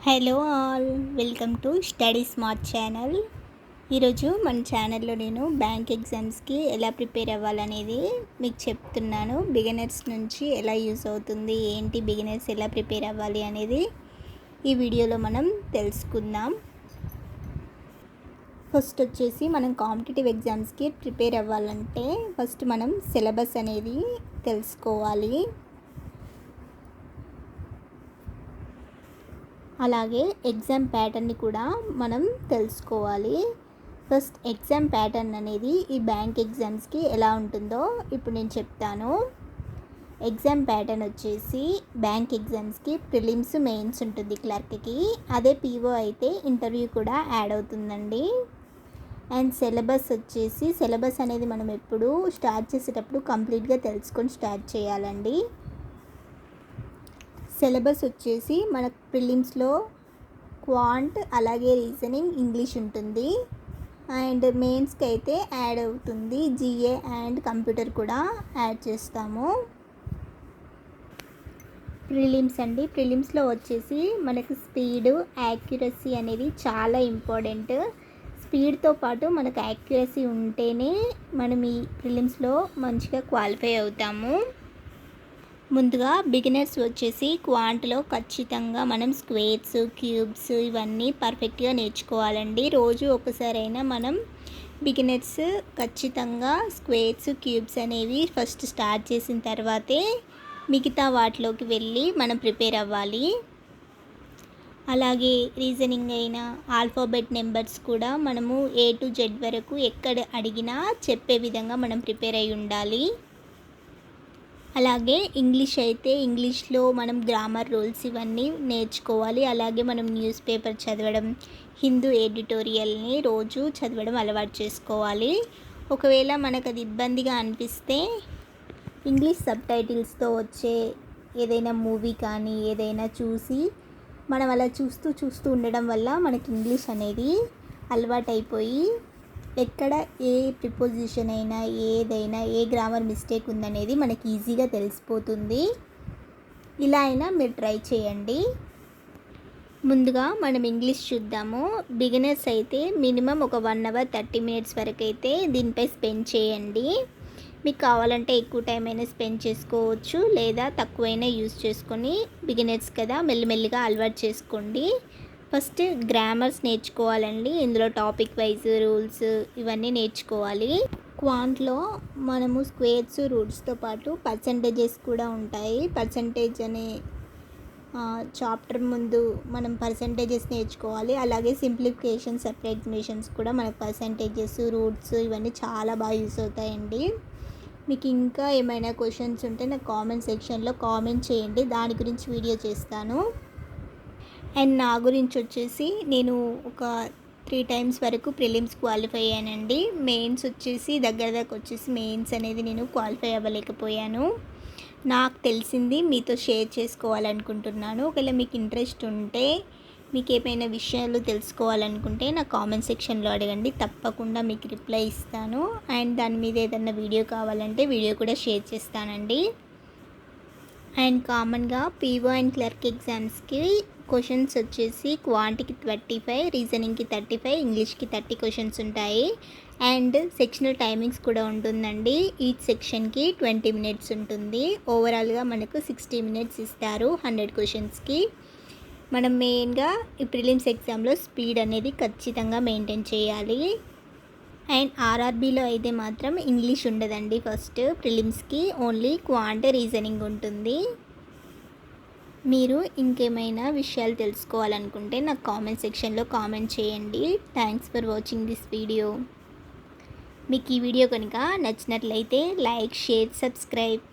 Hello all, welcome to study smart channel. ఈరోజు మన ఛానల్లో నేను బ్యాంక్ ఎగ్జామ్స్కి ఎలా ప్రిపేర్ అవ్వాలనేది మీకు చెప్తున్నాను. బిగినర్స్ నుంచి ఎలా యూస్ అవుతుంది, ఏంటి బిగినర్స్ ఎలా ప్రిపేర్ అవ్వాలి అనేది ఈ వీడియోలో మనం తెలుసుకుందాం. ఫస్ట్ వచ్చేసి మనం కాంపిటేటివ్ ఎగ్జామ్స్కి ప్రిపేర్ అవ్వాలంటే ఫస్ట్ మనం సిలబస్ అనేది తెలుసుకోవాలి. అలాగే ఎగ్జామ్ ప్యాటర్న్ని కూడా మనం తెలుసుకోవాలి. ఫస్ట్ ఎగ్జామ్ ప్యాటర్న్ అనేది ఈ బ్యాంక్ ఎగ్జామ్స్కి ఎలా ఉంటుందో ఇప్పుడు నేను చెప్తాను. ఎగ్జామ్ ప్యాటర్న్ వచ్చేసి బ్యాంక్ ఎగ్జామ్స్కి ప్రిలిమ్స్, మెయిన్స్ ఉంటుంది క్లర్క్కి. అదే పీఓ అయితే ఇంటర్వ్యూ కూడా యాడ్ అవుతుందండి. అండ్ సిలబస్ అనేది మనం ఎప్పుడు స్టార్ట్ చేసేటప్పుడు కంప్లీట్గా తెలుసుకొని స్టార్ట్ చేయాలండి. సిలబస్ వచ్చేసి మనకు ప్రిలిమ్స్లో క్వాంట్, అలాగే రీజనింగ్, ఇంగ్లీష్ ఉంటుంది. అండ్ మెయిన్స్కి అయితే యాడ్ అవుతుంది జిఏ అండ్ కంప్యూటర్ కూడా యాడ్ చేస్తాము. ప్రిలిమ్స్లో వచ్చేసి మనకు స్పీడ్, యాక్యురసీ అనేది చాలా ఇంపార్టెంట్. స్పీడ్తో పాటు మనకు యాక్యురసీ ఉంటేనే మనం ఈ ప్రిలిమ్స్లో మంచిగా క్వాలిఫై అవుతాము. ముందుగా బిగినర్స్ వచ్చేసి క్వాంట్లో ఖచ్చితంగా మనం స్క్వేర్స్, క్యూబ్స్ ఇవన్నీ పర్ఫెక్ట్గా నేర్చుకోవాలండి. రోజు ఒకసారైనా మనం బిగినర్స్ ఖచ్చితంగా స్క్వేర్స్, క్యూబ్స్ అనేవి ఫస్ట్ స్టార్ట్ చేసిన తర్వాతే మిగతా వాటిలోకి వెళ్ళి మనం ప్రిపేర్ అవ్వాలి. అలాగే రీజనింగ్ అయినా ఆల్ఫాబెట్ నెంబర్స్ కూడా మనము A to Z వరకు ఎక్కడ అడిగినా చెప్పే విధంగా మనం ప్రిపేర్ అయి ఉండాలి. అలాగే ఇంగ్లీష్ అయితే ఇంగ్లీష్లో మనం గ్రామర్ రూల్స్ ఇవన్నీ నేర్చుకోవాలి. అలాగే మనం న్యూస్ పేపర్ చదవడం, హిందూ ఎడిటోరియల్ని రోజు చదవడం అలవాటు చేసుకోవాలి. ఒకవేళ మనకు అది ఇబ్బందిగా అనిపిస్తే ఇంగ్లీష్ సబ్టైటిల్స్తో వచ్చే ఏదైనా మూవీ కానీ ఏదైనా చూసి మనం అలా చూస్తూ ఉండడం వల్ల మనకి ఇంగ్లీష్ అనేది అలవాటైపోయి ఎక్కడ ఏ ప్రిపోజిషన్ అయినా ఏదైనా ఏ గ్రామర్ మిస్టేక్ ఉందనేది మనకి ఈజీగా తెలిసిపోతుంది. ఇలా అయినా మీరు ట్రై చేయండి. ముందుగా మనం ఇంగ్లీష్ చూద్దాము. బిగినర్స్ అయితే మినిమం ఒక 1 hour 30 minutes వరకు అయితే దీనిపై స్పెండ్ చేయండి. మీకు కావాలంటే ఎక్కువ టైం అయినా స్పెండ్ చేసుకోవచ్చు, లేదా తక్కువైనా యూస్ చేసుకొని బిగినర్స్ కదా మెల్లిమెల్లిగా అలవాటు చేసుకోండి. ఫస్ట్ గ్రామర్స్ నేర్చుకోవాలండి. ఇందులో టాపిక్ వైజ్ రూల్స్ ఇవన్నీ నేర్చుకోవాలి. క్వాంట్లో మనము స్క్వేర్స్, రూట్స్తో పాటు పర్సంటేజెస్ కూడా ఉంటాయి. పర్సంటేజ్ అనే చాప్టర్ ముందు మనం పర్సంటేజెస్ నేర్చుకోవాలి. అలాగే సింప్లిఫికేషన్స్, అప్రాక్సిమేషన్స్ కూడా మనకు పర్సంటేజెస్, రూట్స్ ఇవన్నీ చాలా బాగా యూస్ అవుతాయండి. మీకు ఇంకా ఏమైనా క్వశ్చన్స్ ఉంటే నాకు కామెంట్ సెక్షన్లో కామెంట్ చేయండి, దాని గురించి వీడియో చేస్తాను. అండ్ నా గురించి వచ్చేసి నేను ఒక 3 times వరకు ప్రిలిమ్స్ క్వాలిఫై అయ్యానండి. మెయిన్స్ వచ్చేసి దగ్గర వచ్చేసి మెయిన్స్ అనేది నేను క్వాలిఫై అవ్వలేకపోయాను. నాకు తెలిసింది మీతో షేర్ చేసుకోవాలనుకుంటున్నాను. ఒకవేళ మీకు ఇంట్రెస్ట్ ఉంటే, మీకు ఏమైనా విషయాలు తెలుసుకోవాలనుకుంటే నా కామెంట్ సెక్షన్లో అడగండి, తప్పకుండా మీకు రిప్లై ఇస్తాను. అండ్ దాని మీద ఏదైనా వీడియో కావాలంటే వీడియో కూడా షేర్ చేస్తానండి. అండ్ కామన్గా పీఓ అండ్ క్లర్క్ ఎగ్జామ్స్కి క్వశ్చన్స్ వచ్చేసి క్వాంట్కి 35, రీజనింగ్కి 35, ఇంగ్లీష్కి 30 క్వశ్చన్స్ ఉంటాయి. అండ్ సెక్షనల్ టైమింగ్స్ కూడా ఉంటుందండి. ఈచ్ సెక్షన్కి 20 minutes ఉంటుంది. ఓవరాల్గా మనకు 60 minutes ఇస్తారు 100 క్వశ్చన్స్కి. మనం మెయిన్గా ఈ ప్రిలిమ్స్ ఎగ్జామ్లో స్పీడ్ అనేది ఖచ్చితంగా మెయింటైన్ చేయాలి. అండ్ ఆర్ఆర్బీలో అయితే మాత్రం ఇంగ్లీష్ ఉండదండి. ఫస్ట్ ప్రిలిమ్స్కి ఓన్లీ క్వాంట్, రీజనింగ్ ఉంటుంది. మీరు ఇంకేమైనా విషయాలు తెలుసుకోవాలనుకుంటే నాకు కామెంట్ సెక్షన్లో కామెంట్ చేయండి. Thanks for watching this video. మీకు ఈ వీడియో కనుక నచ్చినట్లయితే లైక్, షేర్, సబ్స్క్రైబ్.